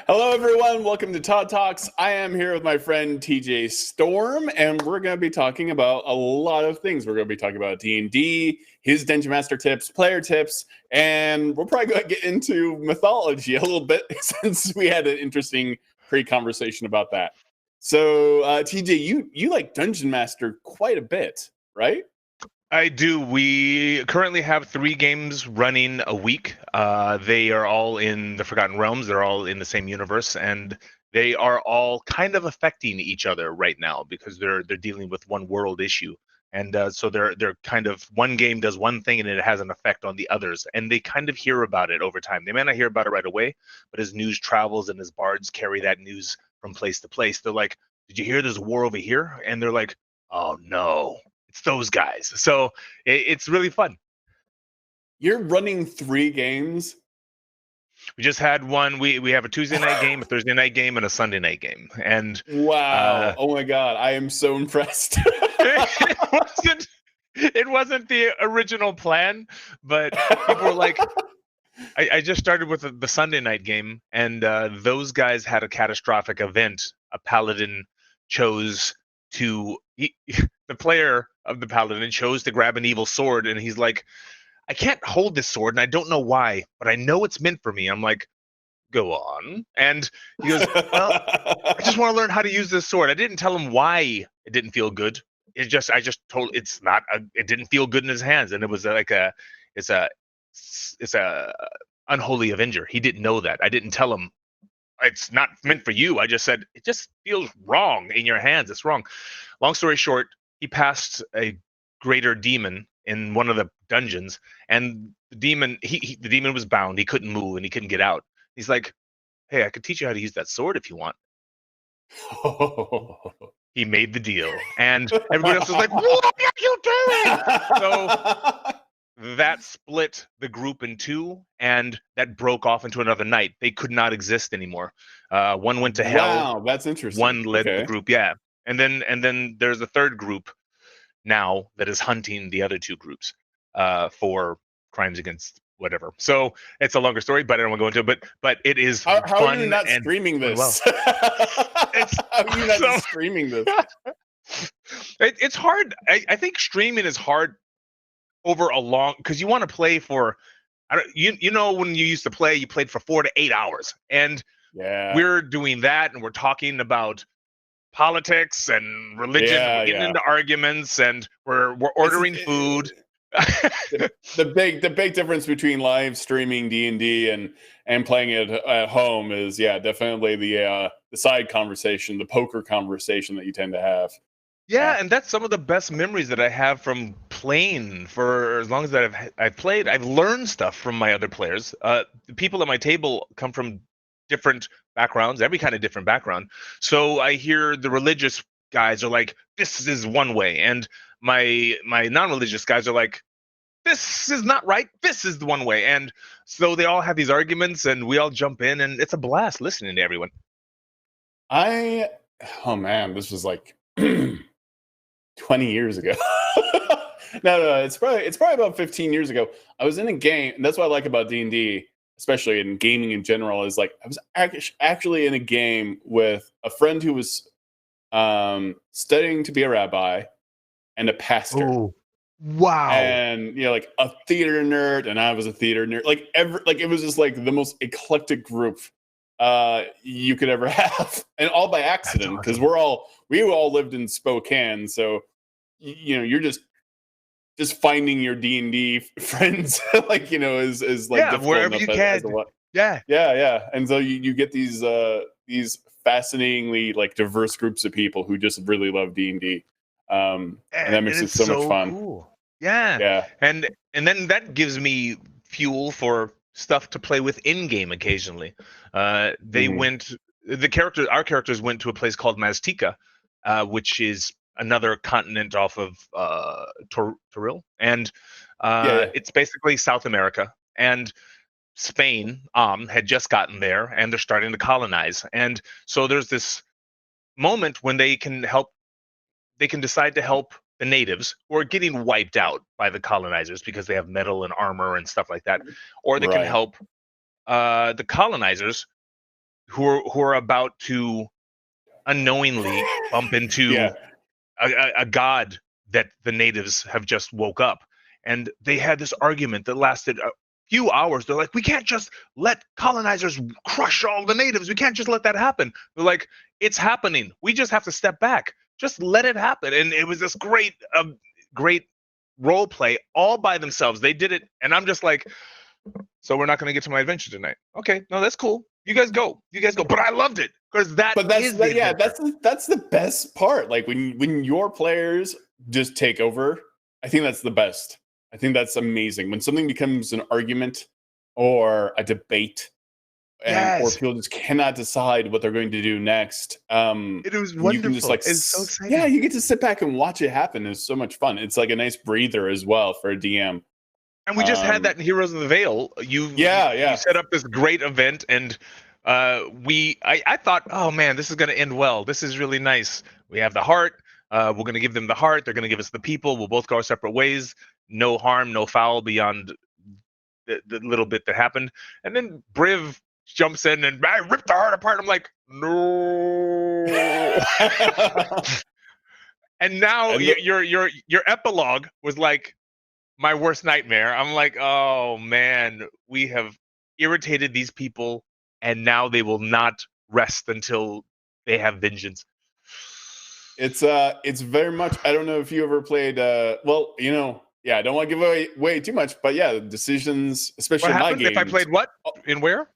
Hello, everyone. Welcome to Todd Talks. I am here with my friend TJ Storm, and we're going to be talking about a lot of things. We're going to be talking about D&D, his Dungeon Master tips, player tips, and we're probably going to get into mythology a little bit since we had an interesting pre-conversation about that. So, TJ, you like Dungeon Master quite a bit, right? I do. We currently have 3 games running a week. They are all in the Forgotten Realms. They're all in the same universe, and they are all kind of affecting each other right now because they're dealing with one world issue. And so they're kind of, one game does one thing and it has an effect on the others, and they kind of hear about it over time. They may not hear about it right away, but as news travels and as bards carry that news from place to place, they're like, "Did you hear there's a war over here?" And they're like, "Oh no, it's those guys." So it's really fun. You're running 3 games. We just had one. We have a Tuesday night game, a Thursday night game, and a Sunday night game. And Wow. Oh my God. I am so impressed. it wasn't the original plan, but people were like, I just started with the Sunday night game, and those guys had a catastrophic event. A paladin chose the player of the paladin chose to grab an evil sword, and he's like, "I can't hold this sword, and I don't know why, but I know it's meant for me." I'm like, "Go on." And he goes, "Well, I just want to learn how to use this sword." I didn't tell him why it didn't feel good. I just told it didn't feel good in his hands, and it was it's a it's a unholy avenger. He didn't know that. I didn't tell him it's not meant for you. I just said it just feels wrong in your hands. It's wrong. Long story short, he passed a greater demon in one of the dungeons, and the demon was bound. He couldn't move and he couldn't get out. He's like, "Hey, I could teach you how to use that sword if you want." He made the deal, and everybody else was like, "What are you doing?" So that split the group in two, and that broke off into another night. They could not exist anymore. One went to hell. Wow, that's interesting. One led the Okay. group, yeah, and then there's a third group now that is hunting the other 2 groups for crimes against whatever. So it's a longer story, but I don't want to go into it. But it is How are fun you not and streaming fun well. this? How are you not So- streaming this? It's hard. I think streaming is hard over a long, because you want to play for, you know, when you used to play, you played for 4 to 8 hours, and Yeah. we're doing that, and we're talking about politics and religion, and we're getting into arguments, and we're ordering food. The big difference between live streaming D&D and playing it at home is definitely the side conversation, the poker conversation that you tend to have. Yeah, and that's some of the best memories that I have from playing. For as long as I've played, I've learned stuff from my other players. The people at my table come from different backgrounds, every kind of different background. So I hear the religious guys are like, "This is one way," and my non-religious guys are like, "This is not right. This is the one way." And so they all have these arguments, and we all jump in, and it's a blast listening to everyone. Oh man, this was like 20 years ago. No, it's probably about 15 years ago. I was in a game, and that's what I like about D&D, especially in gaming in general, is like I was actually in a game with a friend who was studying to be a rabbi and a pastor. Oh, wow. And like a theater nerd, and I was a theater nerd. Like it was just like the most eclectic group you could ever have, and all by accident, because awesome. we all lived in Spokane, so you're just finding your D&D friends is like difficult wherever enough you can. as a what. Yeah. And so you get these fascinatingly like diverse groups of people who just really love D&D, and that And makes it it's so much so fun. cool. Yeah. Yeah. And then that gives me fuel for stuff to play with in game occasionally. They Mhm. went our characters went to a place called Maztica, which is another continent off of Toril, and Yeah. it's basically South America. And Spain had just gotten there, and they're starting to colonize. And so there's this moment when they can decide to help the natives who are getting wiped out by the colonizers because they have metal and armor and stuff like that, or they can Right. help the colonizers who are about to unknowingly bump into Yeah. a god that the natives have just woke up, and they had this argument that lasted a few hours. They're like, we can't just let colonizers crush all the natives. We can't just let that happen. They're like, it's happening. We just have to step back. Just let it happen. And it was this great role play all by themselves. They did it, and I'm just like, so we're not going to get to my adventure tonight. Okay, no, that's cool. You guys go. But I loved it because But that's the best part. Like when your players just take over, I think that's the best. I think that's amazing. When something becomes an argument or a debate, or people just cannot decide what they're going to do next. It was wonderful. You can just like, it's so exciting. Yeah, you get to sit back and watch it happen. It's so much fun. It's like a nice breather as well for a DM. And we just had that in Heroes of the Veil. You set up this great event, and I thought, oh man, this is going to end well. This is really nice. We have the heart. We're going to give them the heart. They're going to give us the people. We'll both go our separate ways. No harm, no foul beyond the little bit that happened. And then Briv jumps in and I ripped the heart apart. I'm like, no. And now your epilogue was like my worst nightmare. I'm like, oh man, we have irritated these people, and now they will not rest until they have vengeance. It's very much. I don't know if you ever played. Well, I don't want to give away too much, but yeah, decisions, especially in my games. If I played what in where?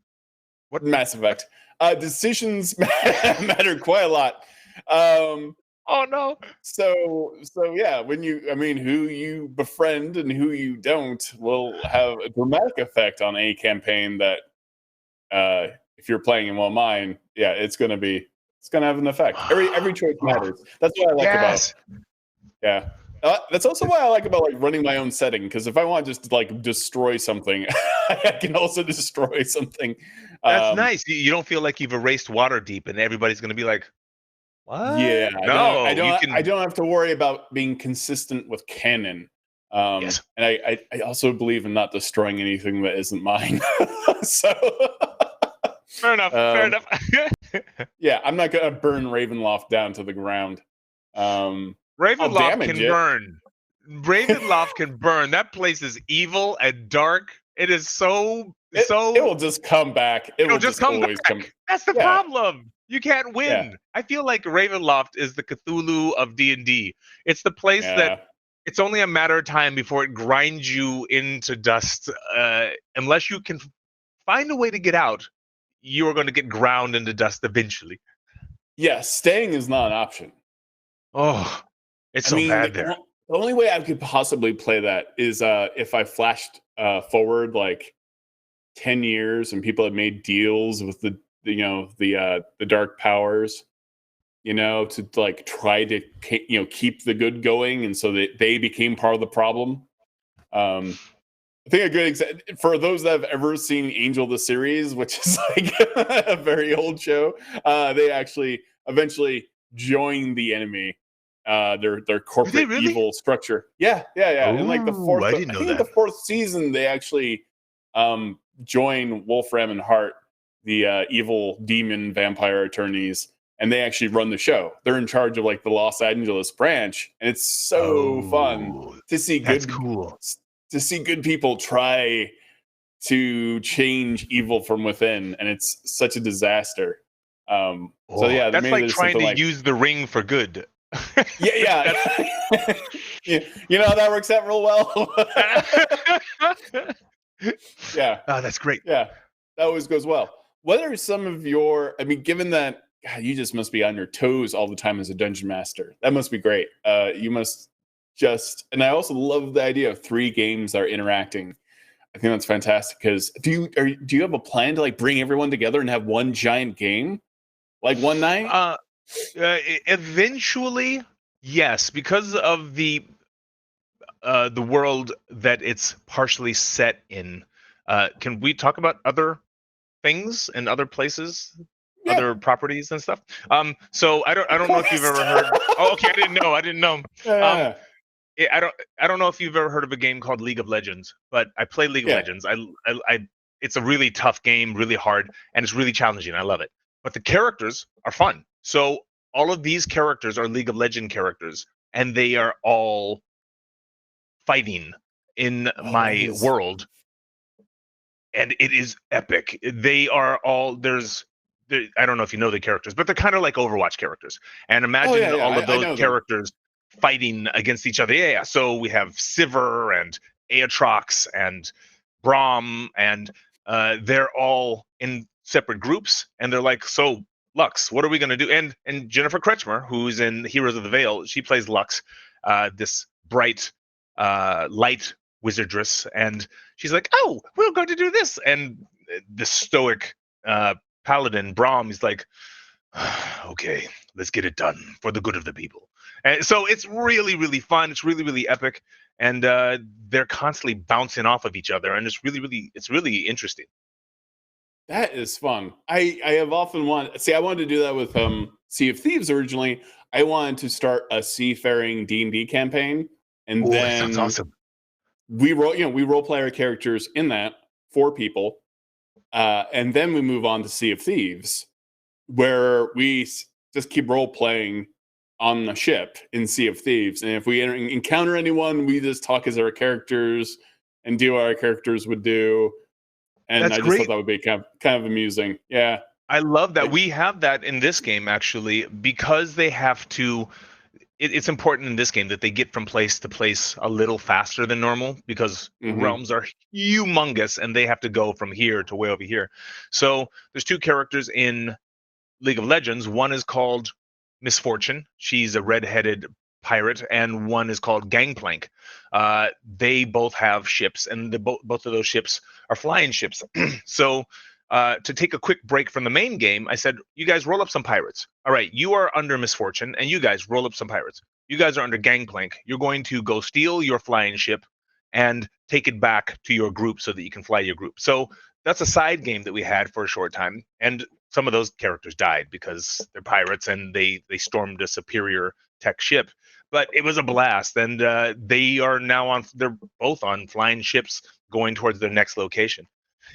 What Mass Effect? Decisions matter quite a lot. Oh no. So yeah, who you befriend and who you don't will have a dramatic effect on a campaign that if you're playing in mine, yeah, it's gonna have an effect. Every choice matters. That's what I like about. Yeah. That's also why I like about like running my own setting, because if I want to just like destroy something, I can also destroy something. That's nice. You don't feel like you've erased Waterdeep and everybody's going to be like, what? Yeah, no, I don't have to worry about being consistent with canon. Yes. And I also believe in not destroying anything that isn't mine. So fair enough. Yeah, I'm not gonna burn Ravenloft down to the ground. Ravenloft can burn. Ravenloft can burn. That place is evil and dark. It is so. It will just come back. It'll just always come. That's the problem. You can't win. Yeah. I feel like Ravenloft is the Cthulhu of D&D. It's the place that it's only a matter of time before it grinds you into dust. Unless you can find a way to get out, you are going to get ground into dust eventually. Yeah, staying is not an option. Oh, it's so bad there. The only way I could possibly play that is if I flashed forward like 10 years and people had made deals with the dark powers, to like try to keep the good going, and so that they became part of the problem. I think a good example for those that have ever seen Angel the series, which is like a very old show, they actually eventually joined the enemy. Their corporate evil structure. Yeah. Ooh, and like the fourth, I think the fourth season, they actually join Wolfram and Hart, the evil demon vampire attorneys, and they actually run the show. They're in charge of like the Los Angeles branch, and it's so fun to see to see good people try to change evil from within, and it's such a disaster. So yeah, that's like trying to use the ring for good. Yeah. That works out real well. Yeah. Oh, that's great. Yeah, that always goes well. What are some of your? I mean, given that you just must be on your toes all the time as a dungeon master, that must be great. You must and I also love the idea of 3 games that are interacting. I think that's fantastic. Because do you have a plan to like bring everyone together and have one giant game, like one night? Eventually, yes, because of the world that it's partially set in. Can we talk about other things and other places, other properties and stuff? So I don't know if you've ever heard. Oh, okay, I didn't know. I don't know if you've ever heard of a game called League of Legends, but I play League of Legends. It's a really tough game, really hard, and it's really challenging. I love it. but the characters are fun. So all of these characters are League of Legends characters, and they are all fighting in Oh, that my is. world, and it is epic. They are all I don't know if you know the characters, but they're kind of like Overwatch characters. And Oh yeah, imagine yeah. all of I those know them. characters fighting against each other. Yeah, yeah. So we have Sivir and Aatrox and Braum, and they're all in separate groups, and they're like, so Lux, what are we going to do? And Jennifer Kretschmer, who's in Heroes of the Veil, she plays Lux, this bright, light wizardress, and she's like, oh, we're going to do this, and the stoic paladin Braum is like, okay, let's get it done for the good of the people. And so it's really, really fun. It's really, really epic, and they're constantly bouncing off of each other, and it's really interesting. That is fun. I have often wanted. See, I wanted to do that with Sea of Thieves originally. I wanted to start a seafaring D&D campaign, and Oh, that sounds then awesome. we role play our characters in that, 4 people, and then we move on to Sea of Thieves, where we just keep role playing on the ship in Sea of Thieves, and if we encounter anyone, we just talk as our characters and do what our characters would do. And That's I just thought great. that would be kind of amusing. Yeah. I love that. Like, We have that in this game actually, because they have to. It's important in this game that they get from place to place a little faster than normal, because mhm. realms are humongous and they have to go from here to way over here. So there's 2 characters in League of Legends. One is called Misfortune. She's a red-headed pirate, and one is called Gangplank. They both have ships, and both of those ships are flying ships. So to take a quick break from the main game, I said, you guys roll up some pirates. All right, you are under Misfortune, and you guys roll up some pirates. You guys are under Gangplank. You're going to go steal your flying ship and take it back to your group so that you can fly your group. So that's a side game that we had for a short time, and some of those characters died because they're pirates and they stormed a superior tech ship. But it was a blast, and they are now on. They're both on flying ships going towards their next location,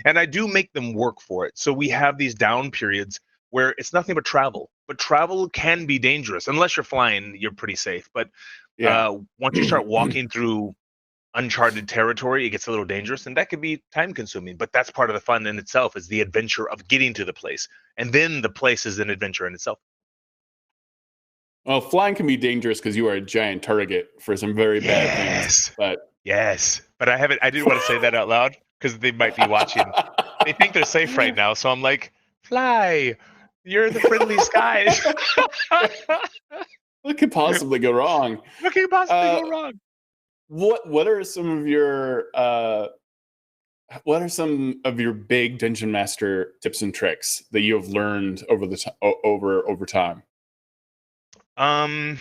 and I do make them work for it. So we have these down periods where it's nothing but travel. But travel can be dangerous. Unless you're flying, you're pretty safe. But Yeah. once you start walking through uncharted territory, it gets a little dangerous, and that could be time consuming. But that's part of the fun in itself, is the adventure of getting to the place, and then the place is an adventure in itself. Well, flying can be dangerous because you are a giant target for some very bad things. Yes, But yes. But I didn't want to say that out loud because they might be watching. They think they're safe right now, so I'm like, fly. You're the friendly skies. what could possibly go wrong? What can possibly Uh, go wrong? what are some of your big dungeon master tips and tricks that you have learned over time? Um,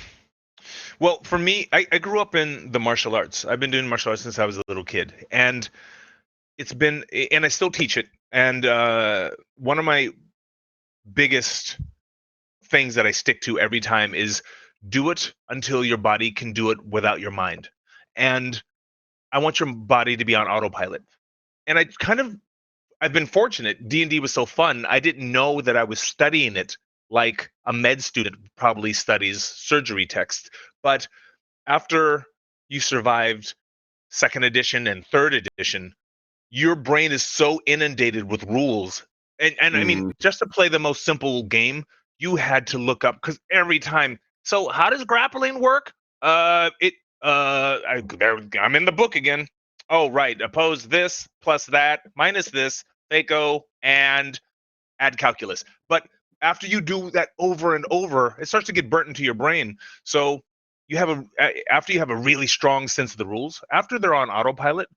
well, for me, I grew up in the martial arts. I've been doing martial arts since I was a little kid, and and I still teach it. And one of my biggest things that I stick to every time is do it until your body can do it without your mind. And I want your body to be on autopilot. And I've been fortunate. D&D was so fun. I didn't know that I was studying it like a med student probably studies surgery text. But after you survived second edition and third edition, your brain is so inundated with rules. And I mean, Mm, just to play the most simple game, you had to look up, because every time. So how does grappling work? It I'm in the book again. Oh right, oppose this plus that minus this, Faco, and add calculus. But after you do that over and over, it starts to get burnt into your brain. So after you have a really strong sense of the rules, after they're on autopilot,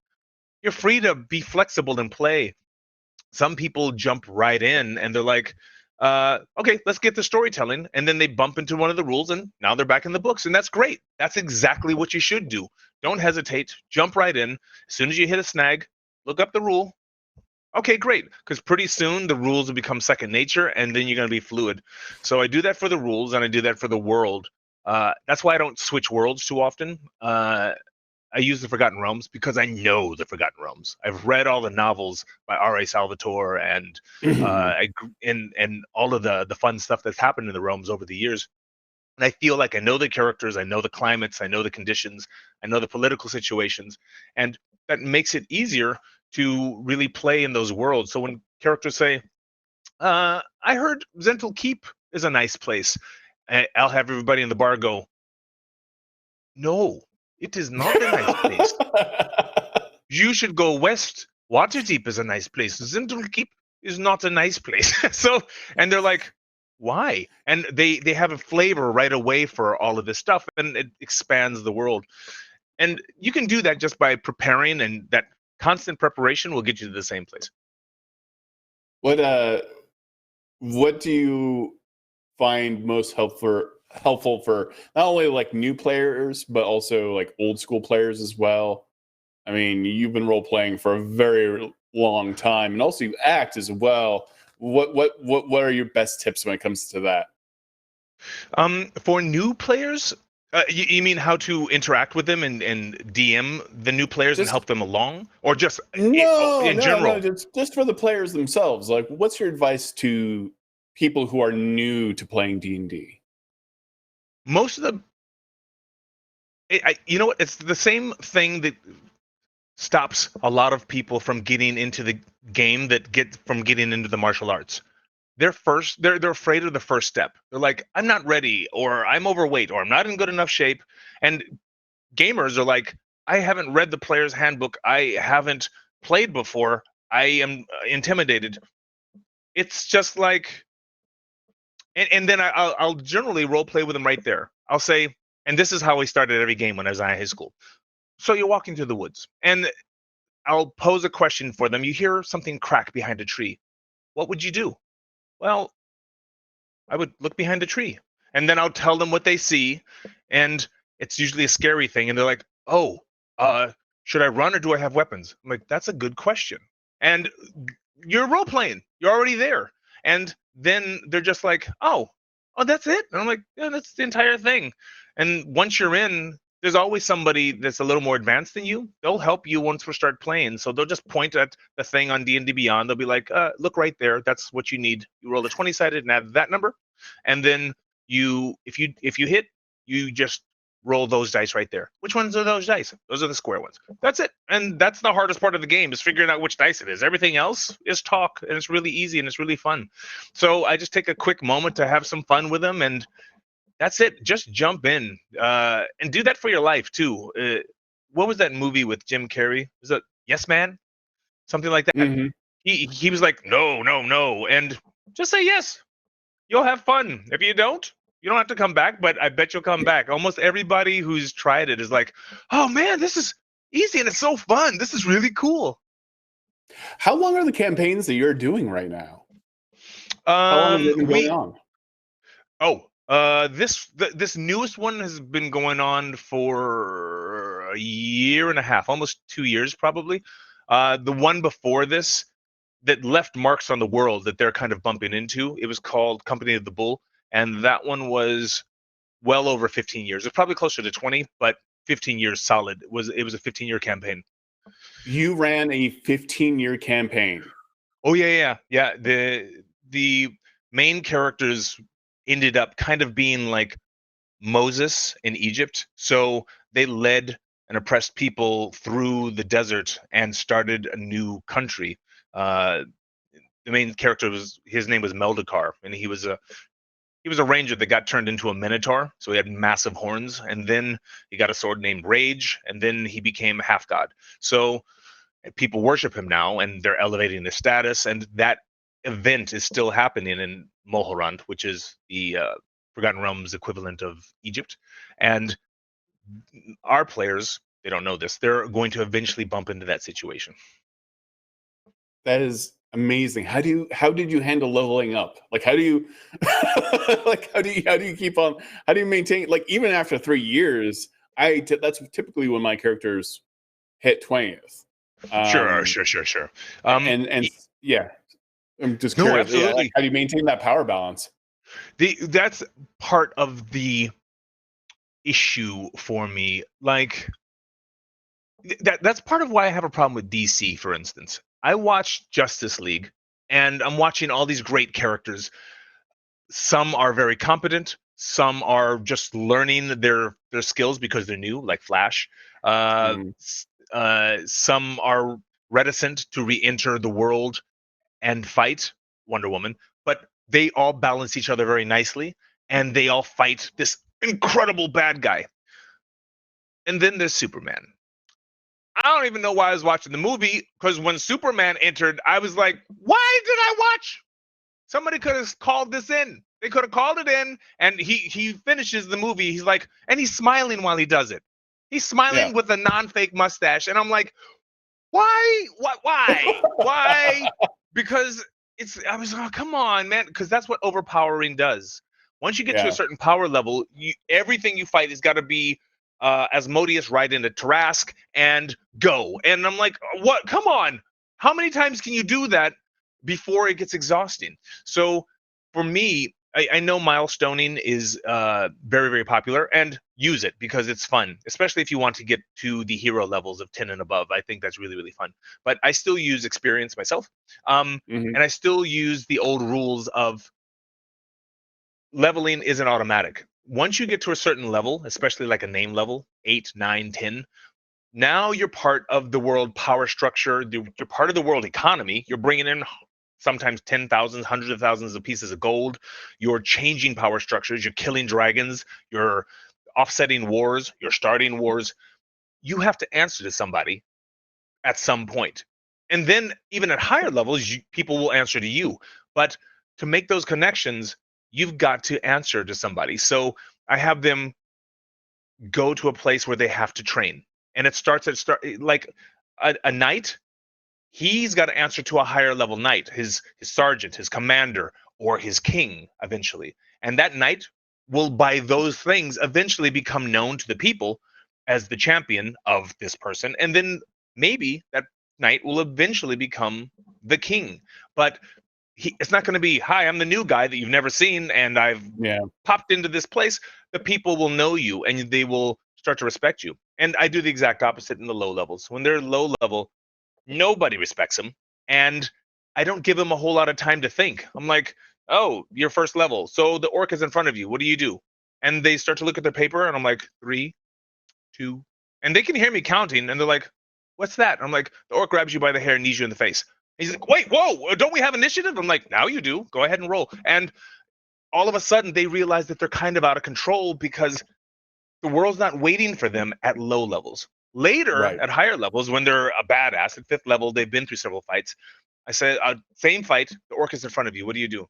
you're free to be flexible and play. Some people jump right in and they're like, okay, let's get the storytelling. And then they bump into one of the rules and now they're back in the books. And that's great. That's exactly what you should do. Don't hesitate. Jump right in. As soon as you hit a snag, look up the rule. Okay, great. Because pretty soon the rules will become second nature and then you're going to be fluid. So I do that for the rules and I do that for the world. That's why I don't switch worlds too often. I use the Forgotten Realms because I know the Forgotten Realms. I've read all the novels by R.A. Salvatore and and all of the fun stuff that's happened in the realms over the years. And I feel like I know the characters, I know the climates, I know the conditions, I know the political situations, and that makes it easier to really play in those worlds. So when characters say, "I heard Zental Keep is a nice place," I'll have everybody in the bar go, "No, it is not a nice place. You should go west. Waterdeep is a nice place. Zental Keep is not a nice place." So, and they're like, "Why?" And they have a flavor right away for all of this stuff, and it expands the world. And you can do that just by preparing, and that constant preparation will get you to the same place. What do you find most helpful for not only like new players but also like old school players as well? I mean, you've been role playing for a very long time, and also you act as well. What are your best tips when it comes to that? For new players, you mean how to interact with them and DM the new players and Just help them along, or just no, in no, no. general? Just for the players themselves. Like, what's your advice to people who are new to playing D&D? Most of the, you know what? It's the same thing that stops a lot of people from getting into the game that get from getting into the martial arts. They're afraid of the first step. They're like, I'm not ready, or I'm overweight, or I'm not in good enough shape. And gamers are like, I haven't read the player's handbook. I haven't played before. I am intimidated. It's just like, and then I'll generally role play with them right there. I'll say, and this is how we started every game when I was in high school. So you're walking through the woods, and I'll pose a question for them. You hear something crack behind a tree. What would you do? Well, I would look behind the tree, and then I'll tell them what they see, and it's usually a scary thing, and they're like, "Oh, uh, should I run or do I have weapons?" I'm like, "That's a good question." And you're role playing. You're already there, and then they're just like, "Oh, that's it." And I'm like, "Yeah, that's the entire thing." And once you're in, there's always somebody that's a little more advanced than you. They'll help you once we start playing. So they'll just point at the thing on D&D Beyond. They'll be like, "Look right there. That's what you need. You roll a 20-sided and add that number, and then if you hit, you just roll those dice right there. Which ones are those dice? Those are the square ones. That's it. And that's the hardest part of the game, is figuring out which dice it is. Everything else is talk, and it's really easy and it's really fun. So I just take a quick moment to have some fun with them, and that's it. Just jump in, and do that for your life too. What was that movie with Jim Carrey? Was it Yes Man? Something like that. Hmm. He was like, no, no, no, and just say yes. You'll have fun. If you don't, you don't have to come back, but I bet you'll come back. Almost everybody who's tried it is like, "Oh man, this is easy and it's so fun. This is really cool." How long are the campaigns that you're doing right now? How long have they been going We on? this newest one has been going on for a year and a half, almost 2 years probably. The one before this that left marks on the world that they're kind of bumping into, it was called Company of the Bull, and that one was well over 15 years. It's probably closer to 20, but 15 years solid. It was a 15-year campaign. You ran a 15-year campaign. Oh yeah. The main characters ended up kind of being like Moses in Egypt. So they led an oppressed people through the desert and started a new country. Uh, the main character was, his name was Meldakar, and he was a ranger that got turned into a minotaur, so he had massive horns, and then he got a sword named Rage, and then he became half god. So people worship him now, and they're elevating his status, and that event is still happening in Mohorand, which is the Forgotten Realms equivalent of Egypt. And our players, they don't know this, they're going to eventually bump into that situation. That is amazing. How did you handle leveling up? Like how do you how do you keep on, how do you maintain, like even after 3 years, that's typically when my characters hit 20th. Sure, Um sure, sure, sure. Um, and yeah, I'm just no, curious. Yeah, like absolutely. how do you maintain that power balance? That's part of the issue for me. Like, That's part of why I have a problem with DC, for instance. I watch Justice League, and I'm watching all these great characters. Some are very competent. Some are just learning their skills because they're new, like Flash. Mhm. Some are reticent to re-enter the world and fight Wonder Woman, but they all balance each other very nicely, and they all fight this incredible bad guy. And then there's Superman. I don't even know why I was watching the movie, because when Superman entered, I was like, why did I watch? Somebody could have called this in. They could have called it in, and he finishes the movie. He's like, and he's smiling while he does it. He's Yeah. smiling with a non-fake mustache, and I'm like, why? What? Why? Why? Because I was like, oh, come on, man, because that's what overpowering does. Once you get to a Yeah. certain power level, everything you fight has got to be Asmodeus right into Tarask and go. And I'm like, what? Come on. How many times can you do that before it gets exhausting? So for me, I know milestoning is very, very popular, and use it because it's fun, especially if you want to get to the hero levels of 10 and above. I think that's really, really fun. But I still use experience myself. Mhm. And I still use the old rules of leveling isn't automatic. Once you get to a certain level, especially like a name level, 8, 9, 10, now you're part of the world power structure. You're part of the world economy. You're bringing in sometimes 10,000, hundreds of thousands of pieces of gold. You're changing power structures. You're killing dragons. You're offsetting wars. You're starting wars. You have to answer to somebody at some point. And then, even at higher levels, people will answer to you. But to make those connections, you've got to answer to somebody. So I have them go to a place where they have to train. And it starts at like a knight. He's got to answer to a higher level knight, his sergeant, his commander, or his king eventually. And that knight will, by those things, eventually become known to the people as the champion of this person. And then maybe that knight will eventually become the king. But it's not going to be, hi, I'm the new guy that you've never seen, and I've Yeah. popped into this place. The people will know you, and they will start to respect you. And I do the exact opposite in the low levels. When they're low level, nobody respects them, and I don't give them a whole lot of time to think. I'm like, oh, your first level, so the orc is in front of you, what do you do? And they start to look at their paper, and I'm like, 3, 2, and they can hear me counting, and they're like, what's that? I'm like, the orc grabs you by the hair and knees you in the face. He's like, wait, whoa, don't we have initiative? I'm like, now you do, go ahead and roll. And all of a sudden they realize that they're kind of out of control, because the world's not waiting for them at low levels. Later, Right. at higher levels, when they're a badass, at fifth level, they've been through several fights. I said, same fight, the orc is in front of you. What do you do?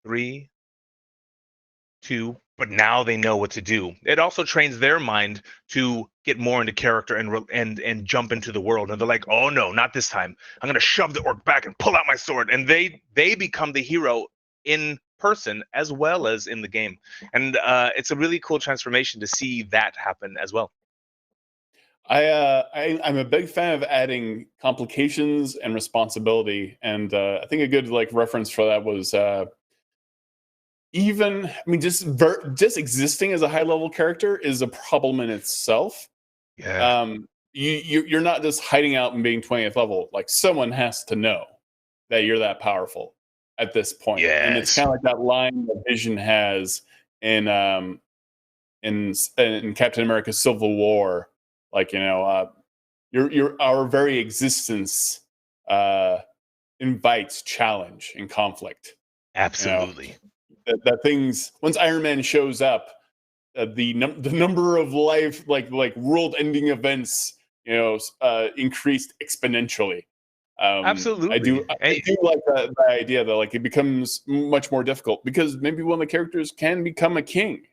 3, 2, but now they know what to do. It also trains their mind to get more into character and jump into the world. And they're like, oh no, not this time. I'm gonna shove the orc back and pull out my sword. And they become the hero in person as well as in the game. And it's a really cool transformation to see that happen as well. I'm a big fan of adding complications and responsibility, and I think a good like reference for that was even I mean just existing as a high level character is a problem in itself. Yeah. You're not just hiding out and being 20th level. Like someone has to know that you're that powerful at this point, and it's Yes. kind of like that line that Vision has in in Captain America: Civil War. Like your our very existence uh, invites challenge and conflict. You know Absolutely. that things once Iron Man shows up, the number of like world ending events increased exponentially. Absolutely. I do like the idea that like it becomes much more difficult because maybe one of the characters can become a king.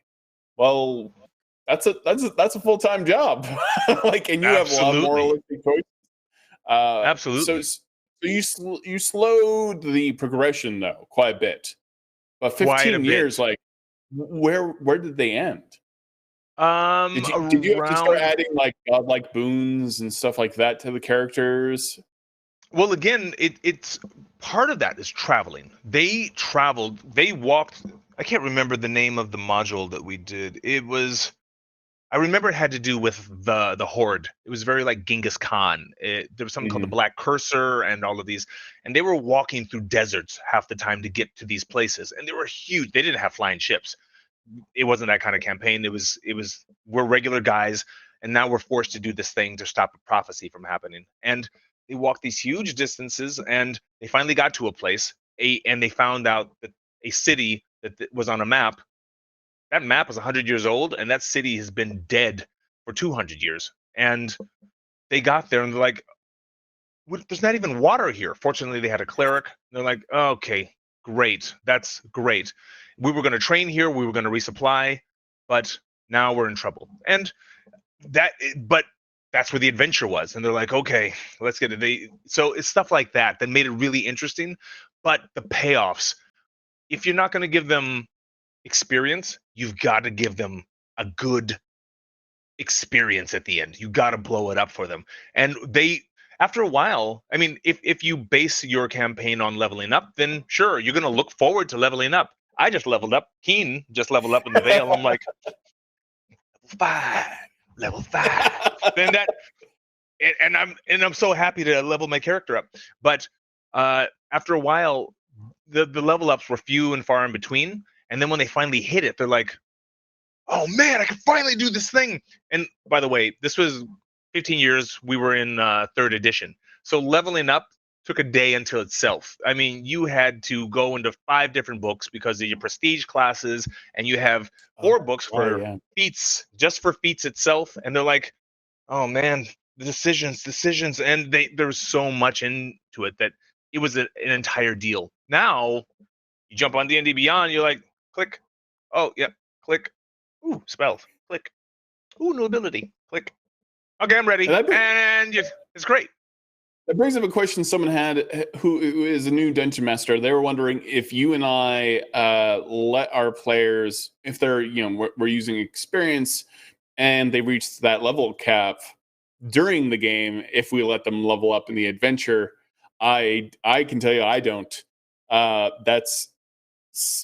Well, that's a full time job, like, and you have a lot of Absolutely. moralistic choices. So Absolutely. you slowed the progression though quite a bit, but Quite a 15 years, bit. like where did they end? Did you have to start Around, adding like godlike boons and stuff like that to the characters? well, again, it's part of that is traveling. They traveled, they walked. I can't remember the name of the module that we did. It was I remember it had to do with the horde. It was very like Genghis Khan. There was something called the Mhm. Black Cursor and all of these, and they were walking through deserts half the time to get to these places, and they were huge. They didn't have flying ships. It wasn't that kind of campaign. It was we're regular guys, and now we're forced to do this thing to stop a prophecy from happening. And they walked these huge distances, and they finally got to a place, and they found out that a city that was on a map. That map is 100 years old, and that city has been dead for 200 years. And they got there, and they're like, There's not even water here." Fortunately, they had a cleric. They're like, "Okay, great, that's great. We were going to train here, we were going to resupply, but now we're in trouble." And but that's where the adventure was. And they're like, "Okay, let's get it." So it's stuff like that that made it really interesting. But the payoffs, if you're not going to give them experience, you've got to give them a good experience at the end. You got to blow it up for them. And after a while, I mean, if you base your campaign on leveling up, then sure, you're going to look forward to leveling up. I just leveled up. Keen just leveled up in the Vale. I'm like, five, level 5. Then that, and I'm so happy to level my character up. But after a while, the level ups were few and far in between. And then when they finally hit it, they're like, "Oh man, I can finally do this thing." And by the way, this was 15 years. We were in third edition. So leveling up took a day until itself. I mean, you had to go into 5 different books because of your prestige classes, and you have 4 books Right, for yeah. feats, just for feats itself. And they're like, "Oh man, the decisions." And there was so much into it that it was an entire deal. Now you jump on D&D Beyond, you're like, click. Oh, yeah, click. Ooh, spells. Click. Ooh, new ability. Click. Okay, I'm And ready. And it's great. that brings up a question someone had who is a new dungeon master. They were wondering if you and I let our players, if they're, we're using experience and they reach that level cap during the game, if we let them level up in the adventure. I can tell you I don't. That's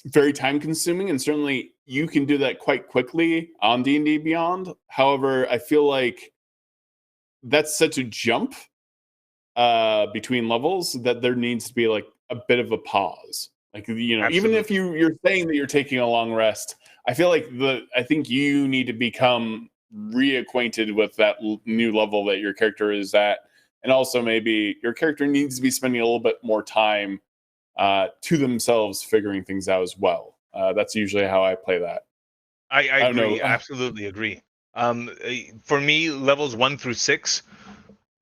very time consuming, and certainly you can do that quite quickly on D&D Beyond. However, I feel like that's such a jump between levels that there needs to be like a bit of a pause. Like, even if Absolutely. you're saying that you're taking a long rest, I feel like I think you need to become reacquainted with that new level that your character is at, and also maybe your character needs to be spending a little bit more time to themselves figuring things out as well. That's usually how I play that. I I don't know. agree. Absolutely agree. For me, levels 1 through 6,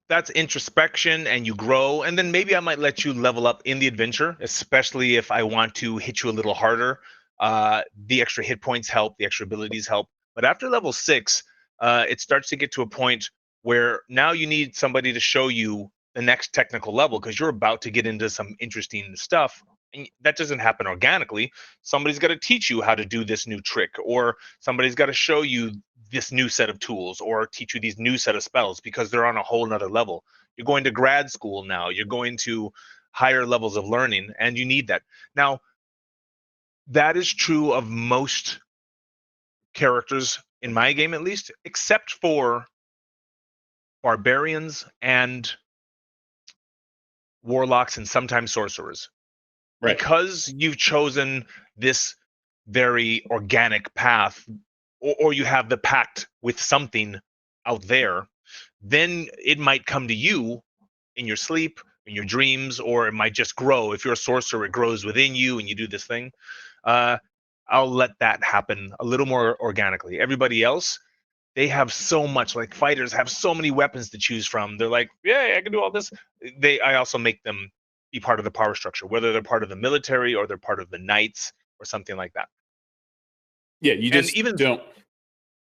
that's introspection and you grow. And then maybe I might let you level up in the adventure, especially if I want to hit you a little harder. The extra hit points help, the extra abilities help. But after level 6, it starts to get to a point where now you need somebody to show you the next technical level because you're about to get into some interesting stuff. And that doesn't happen organically. Somebody's got to teach you how to do this new trick, or somebody's got to show you this new set of tools, or teach you these new set of spells because they're on a whole nother level. You're going to grad school now. You're going to higher levels of learning, and you need that. Now, that is true of most characters in my game, at least, except for barbarians and warlocks and sometimes sorcerers. Right. Because you've chosen this very organic path, or you have the pact with something out there, then it might come to you in your sleep, in your dreams, or it might just grow. If you're a sorcerer, it grows within you and you do this thing. Uh, I'll let that happen a little more organically. Everybody else, they have so much, like fighters have so many weapons to choose from. They're like, yeah, I can do all this. I also make them be part of the power structure, whether they're part of the military or they're part of the knights or something like that. Yeah, you And just even don't.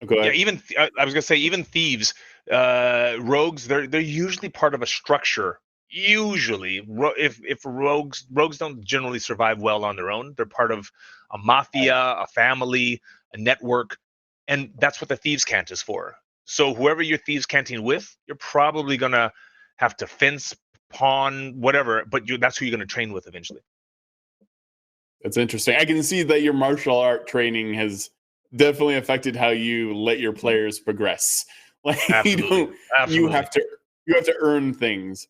Go Yeah, ahead. even I was gonna say even thieves, rogues, they're usually part of a structure. Usually, if rogues don't generally survive well on their own, they're part of a mafia, a family, a network, and that's what the thieves cant is for. So whoever you're thieves canting with, you're probably gonna have to fence, pawn, whatever, but that's who you're gonna train with eventually. That's interesting. I can see that your martial art training has definitely affected how you let your players progress. Like Absolutely. you Absolutely. have to earn things,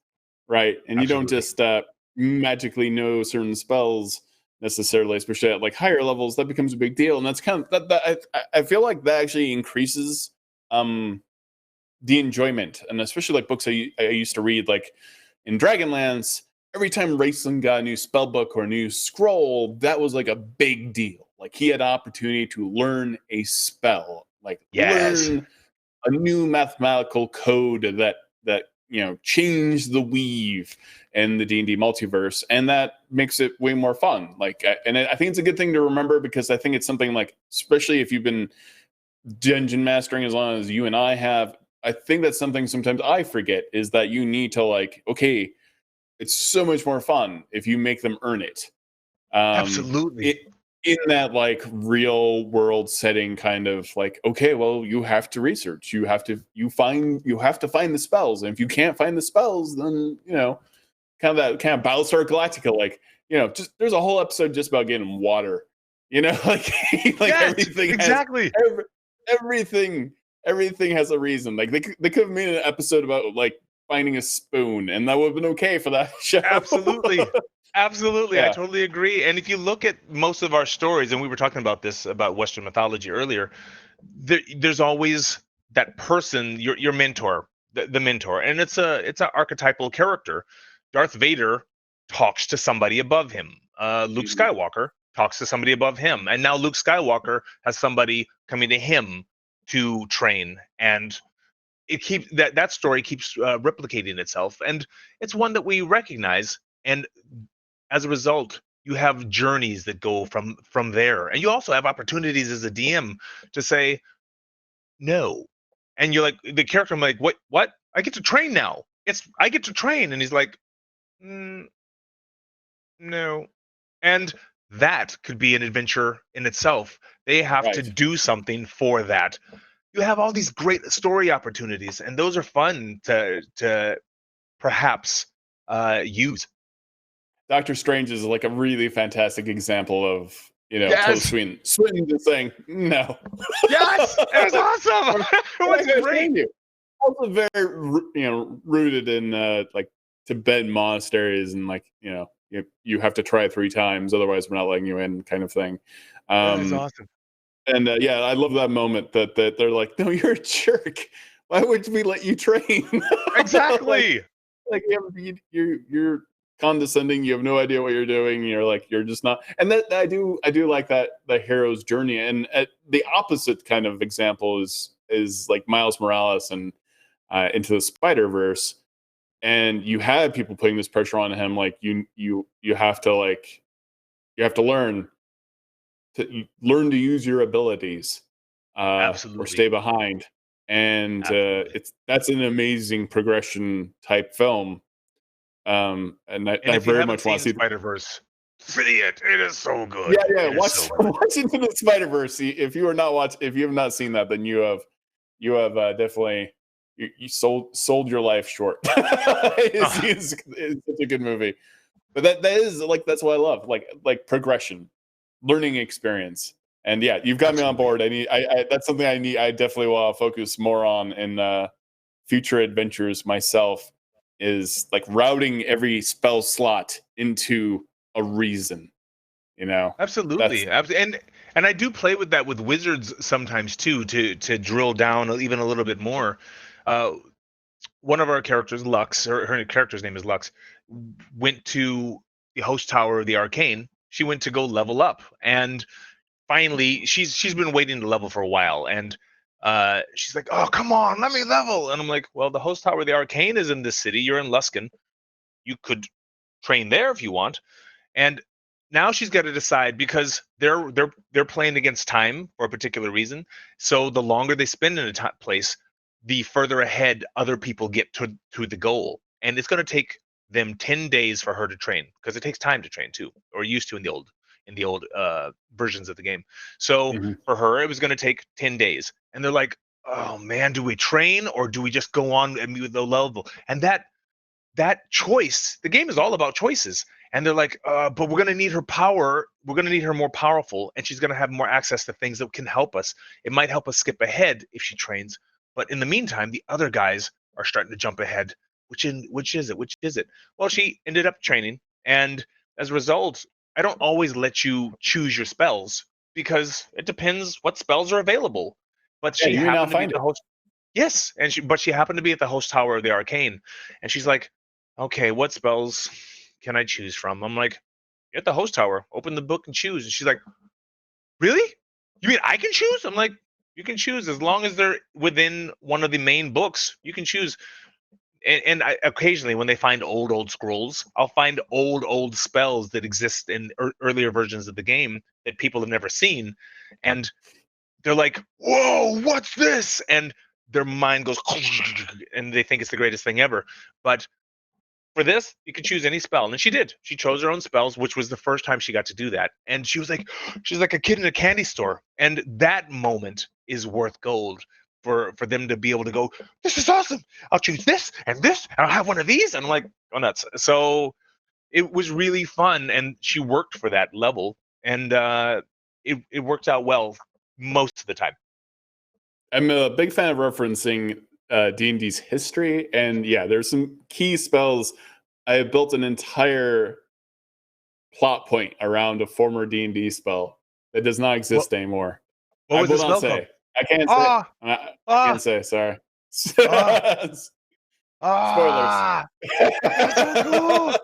right? And you don't Absolutely. just magically know certain spells necessarily, especially at like higher levels. That becomes a big deal, and that's kind of I feel like that actually increases um the enjoyment, and especially like books I used to read, like in Dragonlance. Every time Raceland got a new spell book or a new scroll, that was like a big deal. Like he had opportunity to learn a spell, like Yes. learn a new mathematical code that changed the weave and the D&D multiverse, and that makes it way more fun. Like, and I think it's a good thing to remember, because I think it's something like, especially if you've been dungeon mastering as long as you and I have, I think that's something sometimes I forget, is that you need to, like, okay, it's so much more fun if you make them earn it. Absolutely. It in that like real world setting, kind of like, okay, well, you have to research, you have to find the spells, and if you can't find the spells, then kind of that kind of Battlestar Galactica, like, just there's a whole episode just about getting water, like like Yes, exactly. every, everything everything has a reason. Like they could have made an episode about like finding a spoon, and that would have been okay for that show. Absolutely. Absolutely. I Yeah. totally agree. And if you look at most of our stories, and we were talking about this about Western mythology earlier, there's always that person, your mentor, the mentor, and it's an archetypal character. Darth Vader talks to somebody above him. Luke Mhm. Skywalker talks to somebody above him, and now Luke Skywalker has somebody coming to him to train, and it keeps that story keeps replicating itself, and it's one that we recognize, and as a result you have journeys that go from there, and you also have opportunities as a DM to say no, and you're like the character, I'm like, what, I get to train now, I get to train, and he's like, mm, no, and that could be an adventure in itself. They have to Right. do something for that. You have all these great story opportunities, and those are fun to perhaps use. Doctor Strange is like a really fantastic example of, Tilda Yes, Swinton just saying no. yes, it was awesome. I'm It not was going to great. train you. Also very rooted in like Tibetan monasteries, and like you have to try 3 times, otherwise we're not letting you in, kind of thing. It was Um, awesome. and yeah, I love that moment that they're like, no, you're a jerk. Why would we let you train? like Exactly. you're condescending. You have no idea what you're doing. You're just not. And that I do like that, the hero's journey. And the opposite kind of example is like Miles Morales and Into the Spider Verse. And you had people putting this pressure on him, like you have to learn learn to use your abilities, or Absolutely. stay behind. And Absolutely. it's that's an amazing progression type film. And And I if you very haven't much want seen to see. Spider Verse, see it. It is so Yeah, good. yeah. It is so good. Watch Into the Spider Verse. If you have not seen that, then you have definitely you sold your life short. Ah, It's such a good movie. But that is like, that's what I love, like progression, learning experience. And yeah, you've got me on absolutely. board. I that's something I definitely want to focus more on in future adventures myself, is like routing every spell slot into a reason. You know, that's Absolutely. And I do play with that with wizards sometimes too, to drill down even a little bit more. Uh, One of our characters, Lux, her character's name is Lux, went to the host tower of the arcane. She went to go level up, and finally, she's been waiting to level for a while, and she's like, "Oh, come on, let me level." And I'm like, "Well, the host tower of the arcane is in this city. You're in Luskan. You could train there if you want." And now she's got to decide, because they're playing against time for a particular reason. So the longer they spend in a place, the further ahead other people get to the goal. And it's going to take them 10 days for her to train, because it takes time to train too, or used to in the old versions of the game. So Mhm. for her, it was going to take 10 days. And they're like, "Oh man, do we train or do we just go on and be with the level?" And that choice, the game is all about choices, And they're like, but we're going to need her power. We're going to need her more powerful, and she's going to have more access to things that can help us. It might help us skip ahead if she trains. But in the meantime, the other guys are starting to jump ahead. Which is it? Which is it? Well, she ended up training, and as a result, I don't always let you choose your spells because it depends what spells are available. But Yeah, she you may not happened to be find at it. the host. Yes, but she happened to be at the host tower of the arcane, and she's like, "Okay, what spells can I choose from?" I'm like, "You're at the host tower. Open the book and choose." And she's like, "Really? You mean I can choose?" I'm like, "You can choose as long as they're within one of the main books. You can choose." And occasionally, when they find old scrolls, I'll find old spells that exist in earlier versions of the game that people have never seen, and they're like, "Whoa, what's this?" And their mind goes, and they think it's the greatest thing ever. But for this, you could choose any spell, and she did. She chose her own spells, which was the first time she got to do that. And she's like a kid in a candy store. And that moment is worth gold for them to be able to go, "This is awesome! I'll choose this, and I'll have one of these." And I'm like, "Oh, nuts!" So it was really fun, and she worked for that level, and it worked out well most of the time. I'm a big fan of referencing D&D's history, and yeah, there's some key spells. I have built an entire plot point around a former D&D spell that does not What exist anymore. what I was the will not spell called? say. I can't say. Ah, I can't ah, say. Sorry. ah, Spoilers. ah! That's so cool.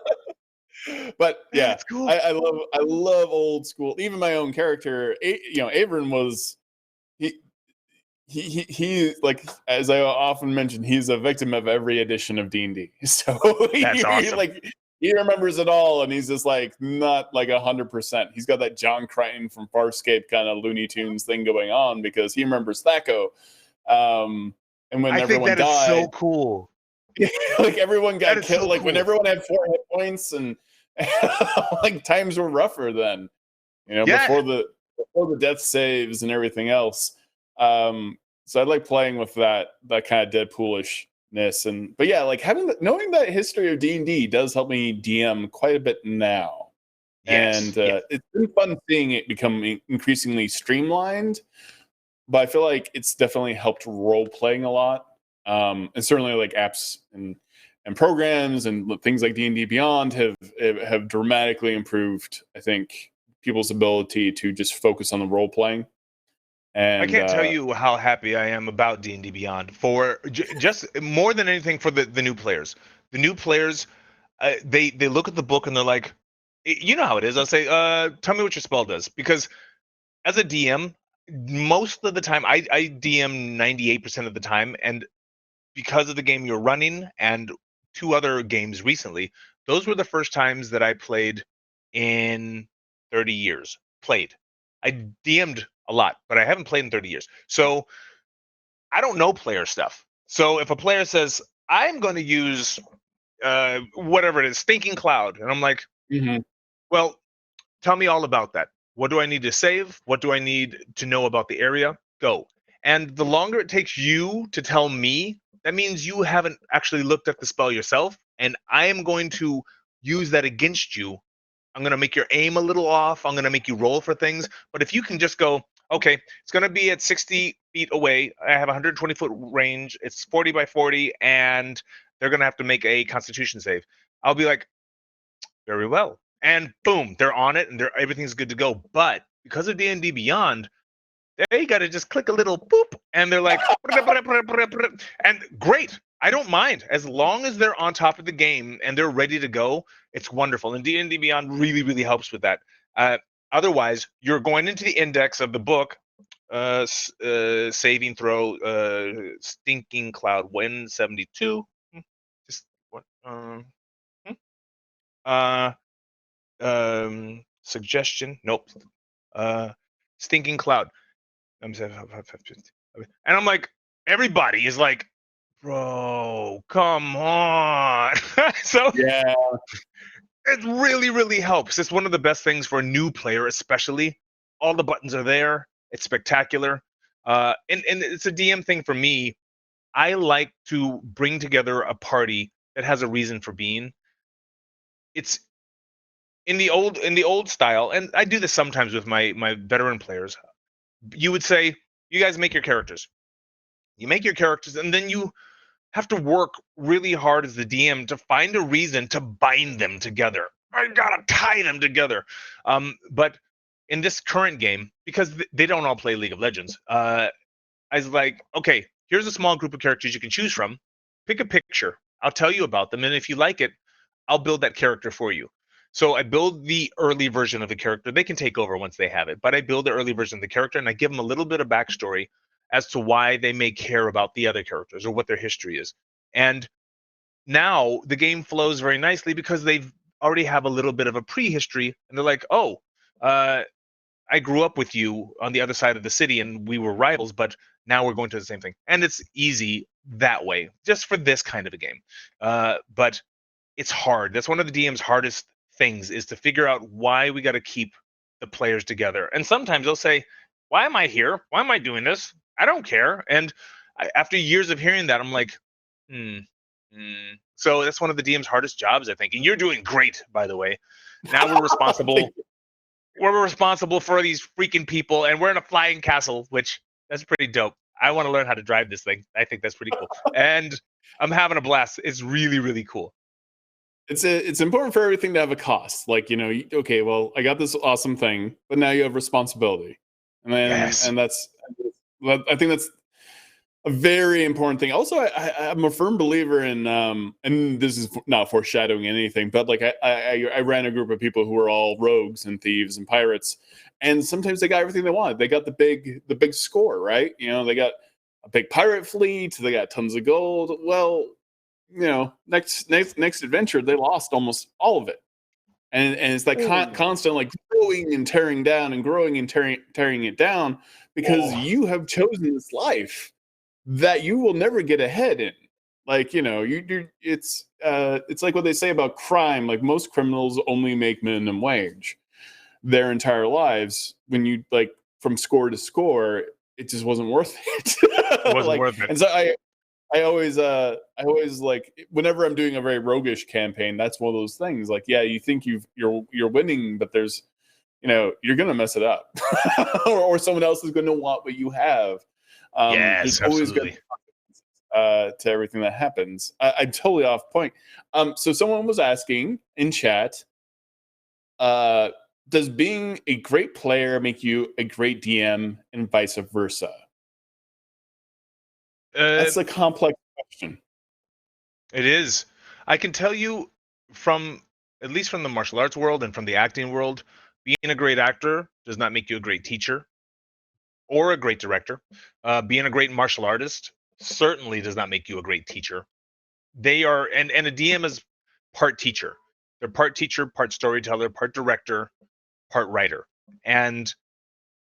But yeah, That's cool. I love old school. Even my own character, Avron was he he like, as I often mention, he's a victim of every edition of D&D. So That's awesome. like he remembers it all, and he's just like not like 100%. He's got that John Crichton from Farscape kind of Looney Tunes thing going on because he remembers Thaco. And when I think everyone that is so died, cool. like everyone That got is killed. so Like when cool. everyone had 4 hit points, and like times were rougher then. Yeah. Before the death saves and everything else. So I like playing with that kind of Deadpoolishness, and but yeah, like knowing that history of D&D does help me DM quite a bit now, Yes. and Yes. it's been fun seeing it become increasingly streamlined. But I feel like it's definitely helped role playing a lot, and certainly like apps and programs and things like D&D Beyond have dramatically improved, I think, people's ability to just focus on the role playing. I And can't tell you how happy I am about D&D Beyond for just more than anything for the new players. The new players, they look at the book and they're like, you know how it is. I'll say, tell me what your spell does, because as a DM, most of the time I DM 98% of the time, and because of the game you're running and two other games recently, those were the first times that I played in 30 years. Played. I DM'd a lot, but I haven't played in 30 years. So I don't know player stuff. So if a player says, "I'm going to use whatever it is, Stinking Cloud," and I'm like, mhm. "Well, tell me all about that. What do I need to save? What do I need to know about the area? Go." And the longer it takes you to tell me, that means you haven't actually looked at the spell yourself. And I am going to use that against you. I'm going to make your aim a little off. I'm going to make you roll for things. But if you can just go, "Okay, it's going to be at 60 feet away. I have 120-foot range. It's 40 by 40, and they're going to have to make a constitution save." I'll be like, "Very well." And boom, they're on it, and everything's good to go. But because of D&D Beyond, they got to just click a little boop, and they're like, and great. I don't mind as long as they're on top of the game and they're ready to go. It's wonderful, and D&D Beyond really helps with that. Uh, Otherwise, you're going into the index of the book, saving throw, Stinking Cloud 172. Just what? Hmm, uh, Suggestion. Nope. Uh, Stinking Cloud. And I'm like, everybody is like, "Bro, come on." So Yeah, it really helps. It's one of the best things for a new player, especially. All the buttons are there. It's spectacular. And it's a DM thing for me. I like to bring together a party that has a reason for being. It's in the old style, and I do this sometimes with my veteran players. You would say, you guys make your characters. You make your characters, and then you have to work really hard as the DM to find a reason to bind them together. I gotta tie them together. But in this current game, because they don't all play League of Legends, I was like, okay, here's a small group of characters you can choose from. Pick a picture. I'll tell you about them, and if you like it, I'll build that character for you. So I build the early version of the character. They can take over once they have it, but I build the early version of the character, and I give them a little bit of backstory as to why they may care about the other characters or what their history is. And now the game flows very nicely because they've already have a little bit of a prehistory, and they're like, oh, uh, I grew up with you on the other side of the city and we were rivals, but now we're going to the same thing. And it's easy that way, just for this kind of a game. But it's hard. That's one of the DM's hardest things, is to figure out why we got to keep the players together. And sometimes they'll say, why am I here? Why am I doing this? I don't care. And after years of hearing that, I'm like, hmm. So that's one of the DM's hardest jobs, I think. And you're doing great, by the way. Now we're responsible we're responsible for these freaking people, and we're in a flying castle, which that's pretty dope. I want to learn how to drive this thing. I think that's pretty cool, and I'm having a blast. It's really, really cool. It's important for everything to have a cost. Like, okay, well, I got this awesome thing, but now you have responsibility, Yes. and I think that's a very important thing. Also, I'm a firm believer in, and this is not foreshadowing anything, but like I ran a group of people who were all rogues and thieves and pirates, and sometimes they got everything they wanted. They got the big score, right? They got a big pirate fleet. They got tons of gold. Well, next adventure, they lost almost all of it, and it's like constant like growing and tearing down and growing and tearing it down because you have chosen this life that you will never get ahead in. Like, it's like what they say about crime. Like, most criminals only make minimum wage their entire lives. When you, like, from score to score, it just wasn't worth it. It wasn't Like, worth it. and so I always like, whenever I'm doing a very roguish campaign, that's one of those things. Like, yeah, you think you're winning, but there's, you're gonna mess it up, or someone else is gonna want what you have. Yes, There's always going absolutely. to be consequences to everything that happens. I'm totally off point. So someone was asking in chat, uh, does being a great player make you a great DM, and vice versa? Uh, That's a complex question. it is. I can tell you, from at least from the martial arts world and from the acting world, being a great actor does not make you a great teacher or a great director. Being a great martial artist certainly does not make you a great teacher. They are, and a DM is part teacher. They're part teacher, part storyteller, part director, part writer. And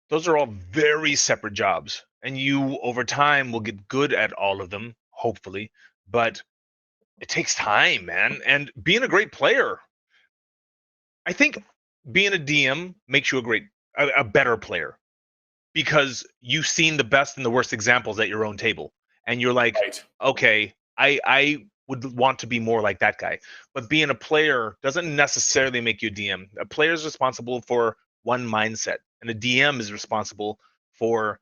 those are all very separate jobs. And you, over time, will get good at all of them, hopefully. But it takes time, man. And being a great player, I think being a DM makes you a better player, because you've seen the best and the worst examples at your own table. And you're like, Right. okay, I would want to be more like that guy. But being a player doesn't necessarily make you a DM. A player is responsible for one mindset, and a DM is responsible for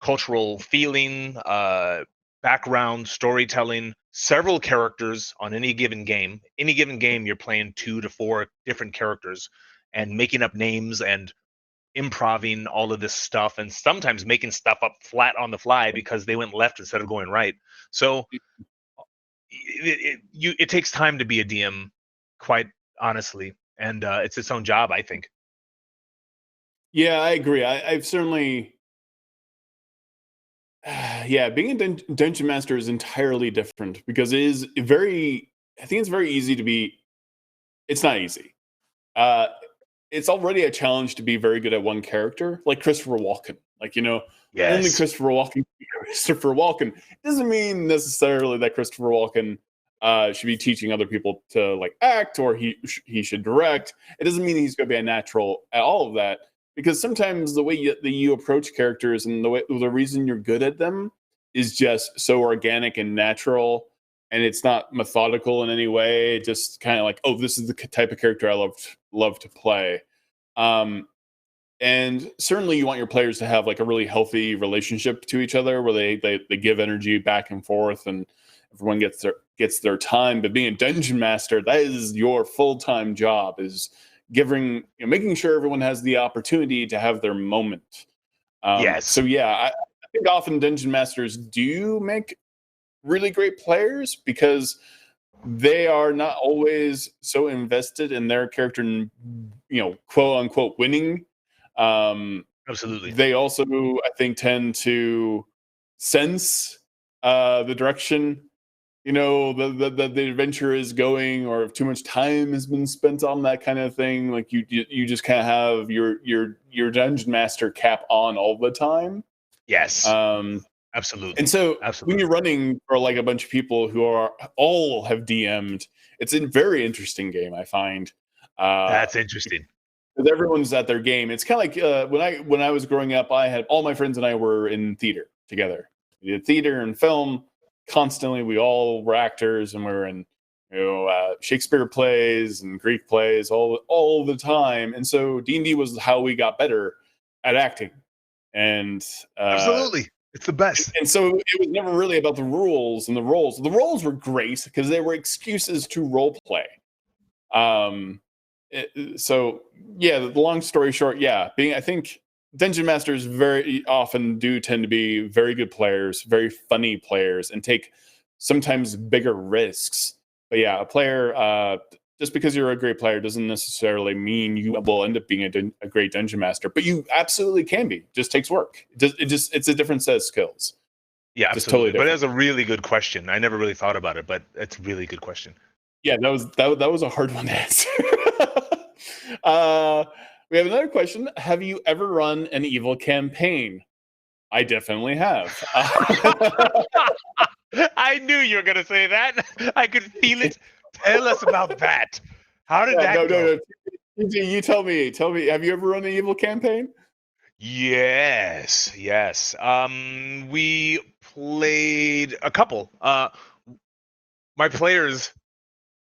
cultural feeling, background, storytelling, several characters on any given game. Any given game, you're playing 2 to 4 different characters and making up names and improving all of this stuff, and sometimes making stuff up flat on the fly because they went left instead of going right. So it takes time to be a DM, quite honestly, and it's its own job, I think. Yeah, I agree. I've certainly, yeah, being a dungeon master is entirely different because it is very. I think it's very easy to be. It's not easy. Uh, it's already a challenge to be very good at one character, like Christopher Walken. Like, only Yes. Christopher Walken can be Christopher Walken. Doesn't mean necessarily that Christopher Walken should be teaching other people to like act, or he should direct. It doesn't mean he's going to be a natural at all of that, because sometimes the way that you approach characters and the reason you're good at them is just so organic and natural, and it's not methodical in any way. It just kind of like, oh, this is the type of character I love to play. Um, and certainly you want your players to have like a really healthy relationship to each other where they give energy back and forth and everyone gets their time. But being a dungeon master, that is your full-time job, is making sure everyone has the opportunity to have their moment. So Yes, yeah, I think often dungeon masters do make really great players because they are not always so invested in their character, quote unquote winning. Um, absolutely. they also, I think, tend to sense the direction the adventure is going, or if too much time has been spent on that kind of thing. Like you just kind of have your dungeon master cap on all the time. Yes, And absolutely, so when absolutely. you're running for like a bunch of people who are all have DM'd, it's a very interesting game, I find. Uh, That's interesting. because everyone's at their game. It's kind of like when I was growing up, I had all my friends and I were in theater together. We did theater and film constantly. We all were actors, and we were in Shakespeare plays and Greek plays all the time. And so D&D was how we got better at acting. And uh, Absolutely, it's the best. and so it was never really about the rules and the roles. The roles were great because they were excuses to role play. Um, so yeah, the long story short, yeah, I think dungeon masters very often do tend to be very good players, very funny players, and take sometimes bigger risks. But yeah, a player, just because you're a great player doesn't necessarily mean you will end up being a great dungeon master. But you absolutely can be. Just takes work. It's a different set of skills. Yeah, Just totally absolutely. But different. that's a really good question. I never really thought about it, but it's a really good question. Yeah, that was a hard one to answer. uh, we have another question. Have you ever run an evil campaign? I definitely have. I knew you were going to say that. I could feel it. Tell us about that. How did Yeah, that go? no. You tell me. Tell me. Have you ever run an evil campaign? Yes, yes. We played a couple. My players,